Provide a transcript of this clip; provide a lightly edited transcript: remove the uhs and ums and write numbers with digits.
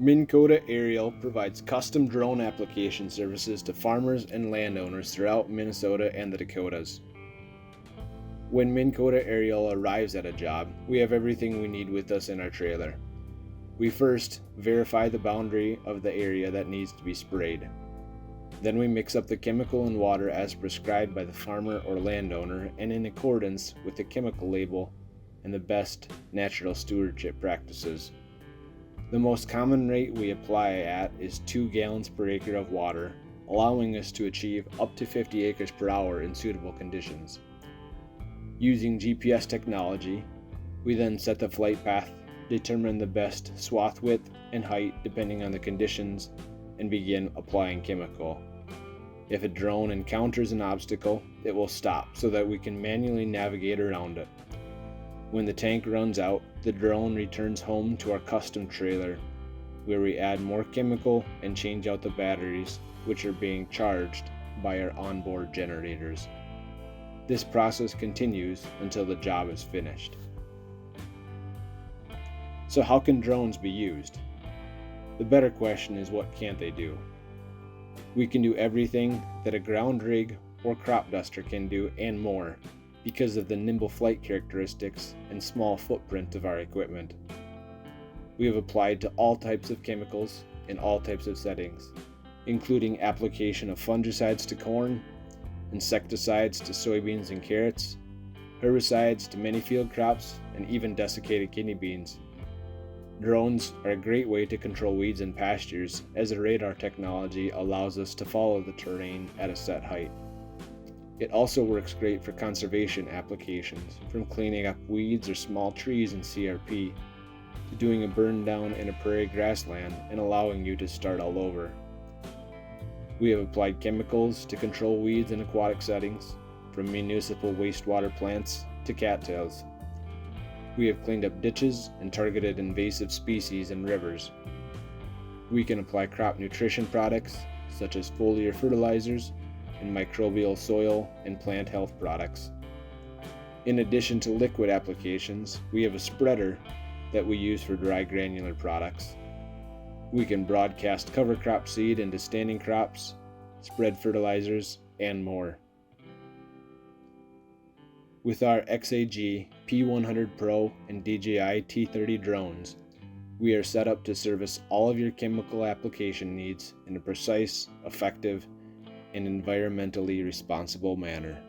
Minnkota Aerial provides custom drone application services to farmers and landowners throughout Minnesota and the Dakotas. When Minnkota Aerial arrives at a job, we have everything we need with us in our trailer. We first verify the boundary of the area that needs to be sprayed. Then we mix up the chemical and water as prescribed by the farmer or landowner and in accordance with the chemical label and the best natural stewardship practices. The most common rate we apply at is 2 gallons per acre of water, allowing us to achieve up to 50 acres per hour in suitable conditions. Using GPS technology, we then set the flight path, determine the best swath width and height depending on the conditions, and begin applying chemical. If a drone encounters an obstacle, it will stop so that we can manually navigate around it. When the tank runs out, the drone returns home to our custom trailer, where we add more chemical and change out the batteries, which are being charged by our onboard generators. This process continues until the job is finished. So how can drones be used? The better question is, what can't they do? We can do everything that a ground rig or crop duster can do and more, because of the nimble flight characteristics and small footprint of our equipment. We have applied to all types of chemicals in all types of settings, including application of fungicides to corn, insecticides to soybeans and carrots, herbicides to many field crops, and even desiccated kidney beans. Drones are a great way to control weeds in pastures, as the radar technology allows us to follow the terrain at a set height. It also works great for conservation applications, from cleaning up weeds or small trees in CRP, to doing a burn down in a prairie grassland and allowing you to start all over. We have applied chemicals to control weeds in aquatic settings, from municipal wastewater plants to cattails. We have cleaned up ditches and targeted invasive species in rivers. We can apply crop nutrition products, such as foliar fertilizers, and microbial soil and plant health products. In addition to liquid applications, we have a spreader that we use for dry granular products. We can broadcast cover crop seed into standing crops, spread fertilizers, and more. With our XAG P100 Pro and DJI T30 drones, we are set up to service all of your chemical application needs in a precise, effective, and environmentally responsible manner.